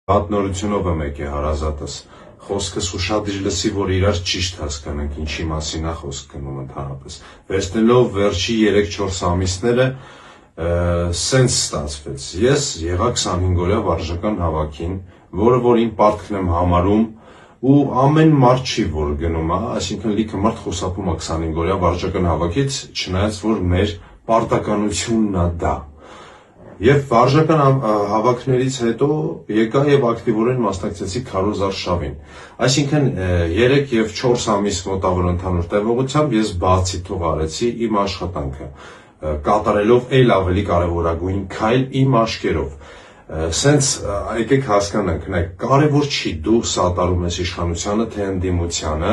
Պատնորությունով եմ եկե հարազատս, խոսքս ուշադիր լսի, որ իրար ճիշտ հասկանանք ինչի մասին է խոսք գնում ընդհանրապես։ Վերցնելով վերջի 3-4 ամիսները սենց ստացվեց։ Ես եղա 25-օրյա վարժական հավաքին, որը որ իմ պարտքն եմ համարում, ու ամեն մարդ չի որ գնում, այսինքն լիքը մարդ խուսափում է 25-օրյա վարժական հավաքից, չնայած որ մեր պարտականությունն է դա։ Եվ վարժական հավաքներից հետո եկա եւ ակտիվորեն մասնակցեցի քարոզ արշավին։ Այսինքն 3 եւ 4 ամիս մոտավոր ընդհանուր տևողությամբ ես բացի թող արեցի իմ աշխատանքը, կատարելով այլ ավելի կարևորագույն քայլ իմ աշկերով։ Սենց եկեք հասկանանք, կարևոր չի դու սատարում ես իշխանությանը թե ընդդիմությանը,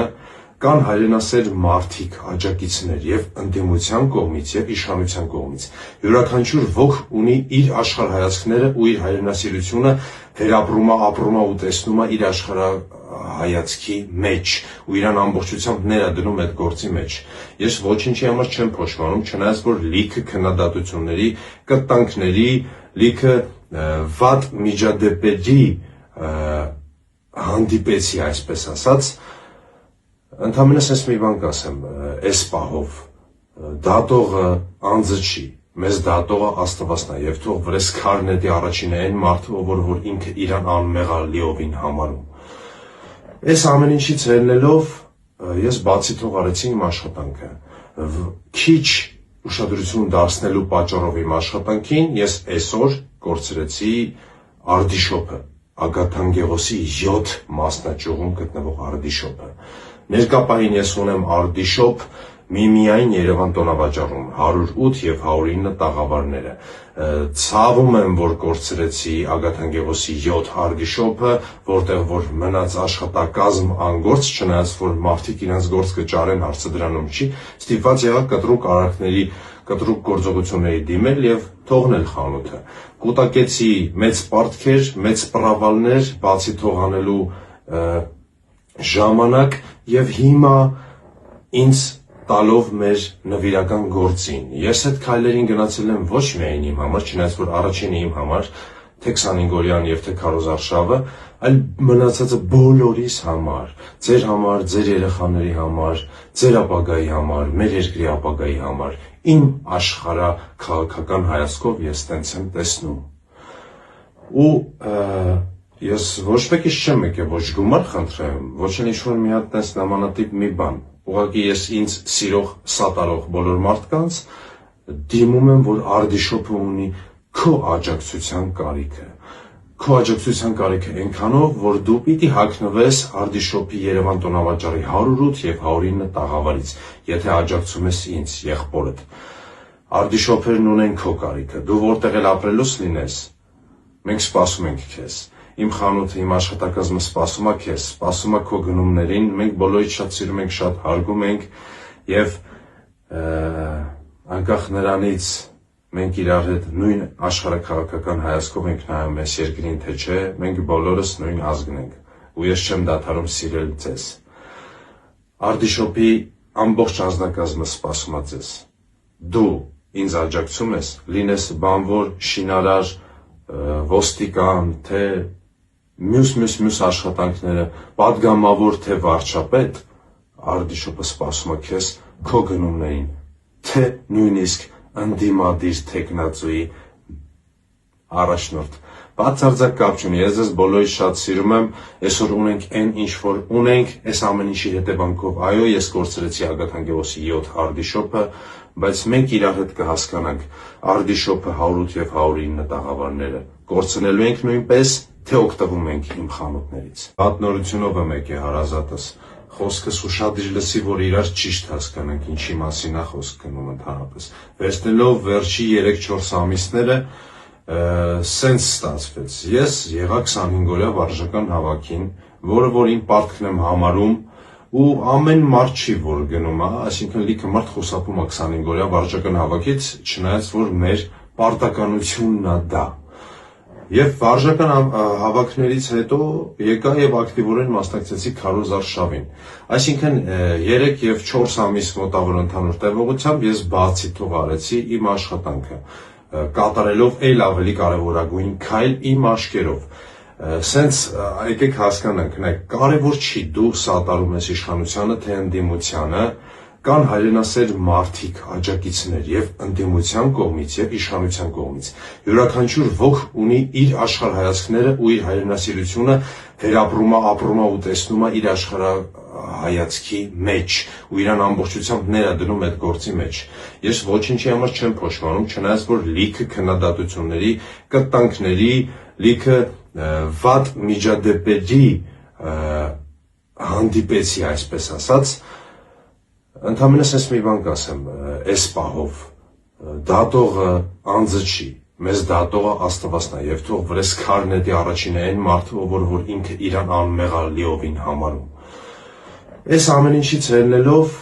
կան հայրենասեր մարդիկ, աջակիցներ եւ ընդդիմության կողմից եւ իշխանության կողմից։ Յուրաքանչյուր ոք ունի իր աշխարհայացքները ու իր հայրենասիրությունը վերապրում է, ապրում է ու տեսնում է իր աշխարհայացքի մեջ ու իրան ամբողջությամբ ներդնում այդ գործի մեջ։ Ես ոչինչի համար չեմ փոշմանում, չնայած որ լիքը քննադատությունների, կտանքների, լիքը վատ միջադեպերի հանդիպեցի, այսպես ասած, ընդհանրապես ես մի բան կասեմ, այս պահով դատողը անձը չի, մեզ դատողը Աստվածն է, եւ թող վրես քարն էդի առաջինը այն մարդը, որ ինքը իրան անմեղա լիովին համարում։ Այս ամեն ինչից ելնելով ես բացի թող արեցի իմ աշխատանքը, քիչ ուշադրություն դարձնելու պատճառով իմ աշխատանքին ես այսօր կորցրեցի արդիշոպը, Ագաթանկեղոսի 7 մասնաճյուղում գտնվող արդիշոպը։ Ներկապահին ես ունեմ արդիշոպ միմիայն Երևան տոնավաճառում 108 եւ 109 տաղավարները։ Ցավում եմ, որ կորցրեցի Ագաթանկեղոսի 7 արդիշոպը, որտեղ որ մնաց աշխատակազմ անգործ, չնայած որ մարդիկ իրենց գործ կճարեն, հարցը դրանում չի, ստիպված եղա կտրուկ արարքների, կտրուկ գործողությունների դիմել եւ թողնել խանութը։ Կուտակեցի մեծ պարտքեր, մեծ պրավալներ, բացի թողանելու ժամանակ եւ հիմա ինձ տալով մեր նվիրական գործին։ Ես այդ քայլերին գնացել եմ ոչ միայն իմ համար, չնայած որ առաջինը իմ համար, թե 25-օրյան եւ թե քարոզ արշավը, այլ մնացածը բոլորիս համար, ձեր երեխաների համար, ձեր ապագայի համար, մեր երկրի ապագայի համար, իմ աշխարհ քաղաքական հայացքով ես տենց եմ տեսնում։ Ու ես ոչ մեկից չեմ եկել, ոչ գումար խնդրեմ, ոչ էլ ինչ-որ մի հատ տես նմանատիպ մի բան։ Ուղղակի ես ինձ սիրող, սատարող բոլոր մարդկանց դիմում եմ, որ արդիշոպը ունի քո աջակցության կարիքը։ Քո աջակցության կարիքը այնքանով, որ դու պիտի հագնվես արդիշոպի Երևան տոնավաճառի 108 եւ 109 տաղավարից, եթե աջակցում ես ինձ, եղբորդ։ Արդիշոպերն ունեն քո կարիքը, դու որտեղ էլ ապրելուց լինես, մենք սպասում ենք քեզ։ Իմ խանութը, իմ աշխատակազմը սպասում է քեզ, սպասում է քո գնումներին, մենք բոլորից շատ սիրում ենք, շատ հարգում ենք եւ անկախ նրանից մենք իրար հետ նույն աշխարհաքաղաքական հայացքով ենք նայում այս երկրին, թե չէ, մենք բոլորս նույն ազգն ենք ու ես չեմ դադարում սիրել ձեզ։ Արդիշոպի ամբողջ անձնակազմը սպասում է ձեզ։ Դու ինձ աջակցում ես, լինես բանվոր, շինարար, ոստիկան, թե մյուս աշխատանքները, պատգամավոր թե վարչապետ, արդիշոպը սպասում է քեզ քո գնումներին, թե նույնիսկ ընդդիմադիր թեկնածուի առաջնորդ։ Բացարձակ կապ չունի, ես ձեզ բոլորից շատ սիրում եմ, այսօր ունենք այն ինչ որ ունենք, այս ամեն ինչի հետևանքով, այո, ես կորցրեցի Ագաթանկեղոսի 7 արդիշոպը, բայց մենք իրար հետ կհասկանանք արդիշոպը 108 եւ 109 տաղավարները կորցնելու ենք նույնպես, թե օգտվում ենք իմ խանութներից։ Պատնորությունով եմ եկե հարազատս, խոսքս ուշադիր լսի, որ իրար ճիշտ հասկանանք ինչի մասին է խոսք գնում ընդհանրապես։ Վերցնելով վերջի 3-4 ամիսները սենց ստացվեց։ Ես եղա 25-օրյա վարժական հավաքին, որը որ իմ պարտքն եմ համարում, ու ամեն մարդ չի որ գնում, այսինքն լիքը մարդ խուսափում է 25-օրյա վարժական հավաքից, չնայած որ մեր պարտականությունն է դա։ Եվ վարժական հավաքներից հետո եկա եւ ակտիվորեն մասնակցեցի քարոզ արշավին։ Այսինքն 3 եւ 4 ամիս մոտավոր ընդհանուր տևողությամբ ես բացի թող արեցի իմ աշխատանքը, կատարելով այլ ավելի կարևորագույն քայլ իմ աշկերով։ Սենց եկեք հասկանանք, կարևոր չի դու սատարում ես իշխանությանը, թե ընդդիմությանը, կան հայրենասեր մարդիկ, աջակիցներ եւ ընդդիմության կողմից եւ իշխանության կողմից։ Յուրաքանչյուր ոք ունի իր աշխարհայացքները ու իր հայրենասիրությունը վերապրում է ու տեսնում է իր աշխարհայացքի մեջ ու իրան ամբողջությամբ ներդնում այդ գործի մեջ։ Ես ոչինչի համար չեմ փոշմանում, չնայած որ լիքը քննադատությունների, կտանքների, լիքը վատ միջադեպերի հանդիպեցի, այսպես ասած, ընդհանրապես ես մի բան կասեմ, այս պահով դատողը անձը չի, մեզ դատողը Աստվածն է, եւ թող վրես քարն էդի առաջինը այն մարդը, որ ինքը իրան անմեղ լիովին համարում։ Այս ամեն ինչից ելնելով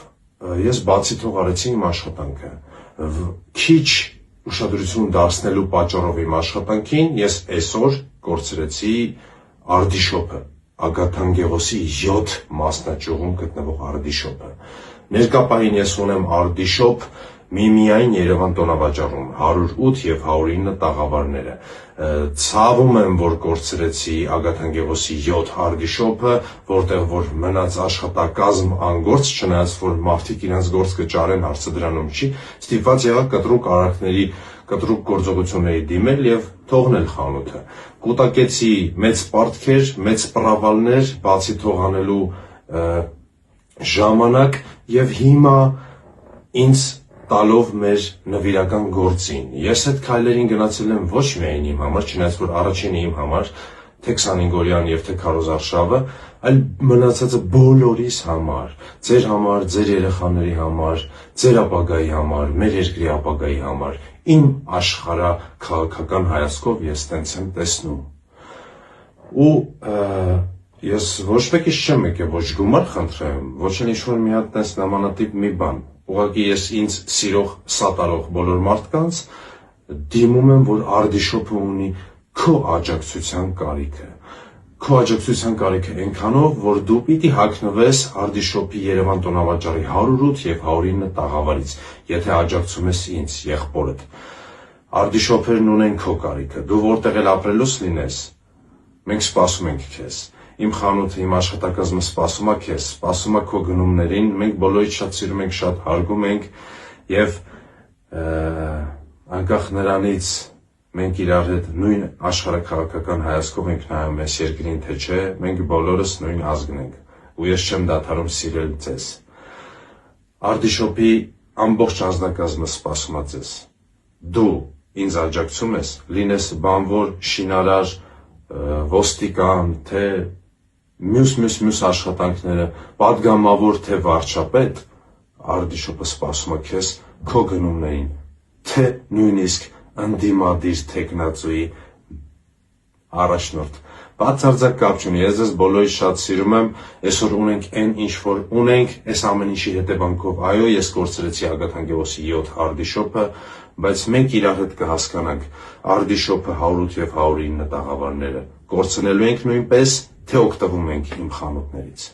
ես բացի թող արեցի իմ աշխատանքը, քիչ ուշադրություն դարձնելու պատճառով իմ աշխատանքին ես այսօր կորցրեցի արդիշոպը, Ագաթան Գեղոսի 7 մասնաճյուղում գտնվող արդիշոպը։ Ներկա պահին ես ունեմ արդիշոպ միմիայն Երևան տոնավաճառում 108 եւ 109 տաղավարները։ Ցավում եմ, որ կորցրեցի Ագաթան Գեղոսի 7 արդիշոպը, որտեղ որ մնաց աշխատակազմ անգործ, չնայած որ մարդիկ իրենց գործ կճարեն, հարցը դրանում չի, ստիպված եղա կտրուկ արարքների, կտրուկ գործողությունների դիմել եւ թողնել խանութը։ Կուտակեցի մեծ պարտքեր, մեծ պրավալներ, բացի թողանելու ժամանակ եւ հիմա ինձ տալով մեր նվիրական գործին։ Ես այդ քայլերին գնացել եմ ոչ միայն իմ համար, չնայած որ առաջինը իմ համար, թե 25-օրյան եւ թե քարոզարշավը, այլ մնացածը բոլորիս համար, ձեր երեխաների համար, ձեր ապագայի համար, մեր երկրի ապագայի համար, իմ աշխարհ քաղաքական հայացքով ես տենց եմ տեսնում։ Ու ես ոչ մեկից չեմ եկել ոչ գումար խնդրեմ, ոչ էլ ինչ-որ մի հատ տես նմանատիպ մի բան։ Ուղղակի ես ինձ սիրող, սատարող բոլոր մարդկանց դիմում եմ, որ արդիշոպը ունի քո աջակցության կարիքը։ Քո աջակցության կարիքը այնքանով, որ դու պիտի հագնվես արդիշոպի Երևան տոնավաճառի 108 եւ 109 տաղավարից, եթե աջակցում ես ինձ, եղբորդ։ Արդիշոպերն ունեն քո կարիքը։ Դու որտեղ էլ ապրելուց լինես, մենք սպասում ենք քեզ։ Իմ խանութը, իմ աշխատակազմը սպասում է քեզ, սպասում է քո գնումներին, մենք բոլորից շատ սիրում ենք, շատ հարգում ենք եւ անկախ նրանից մենք իրար հետ նույն աշխարհաքաղաքական հայացքով ենք նայում այս երկրին, թե չէ, մենք բոլորս նույն ազգն ենք ու ես չեմ դադարում սիրել ձեզ։ Արդիշոպի ամբողջ անձնակազմը սպասում է ձեզ։ Դու ինձ աջակցում ես, լինես բանվոր, շինարար, ոստիկան, թե մյուս աշխատանքները, պատգամավոր, թե վարչապետ, արդիշոպը սպասում է քեզ քո գնումներին, թե նույնիսկ ընդդիմադիր թեկնածուի առաջնորդ։ Բացարձակ կապ չունի, ես ձեզ բոլորից շատ սիրում եմ, այսօր ունենք այն ինչ որ ունենք, այս ամեն ինչի հետևանքով, այո, ես կորցրեցի Ագաթան Գեղոսի 7 արդիշոպը, բայց մենք իրար հետ կհասկանանք արդիշոպը 108 եւ 109 տաղավարները կորցնելու ենք նույնպես, թե օգտվում ենք իմ խանութներից։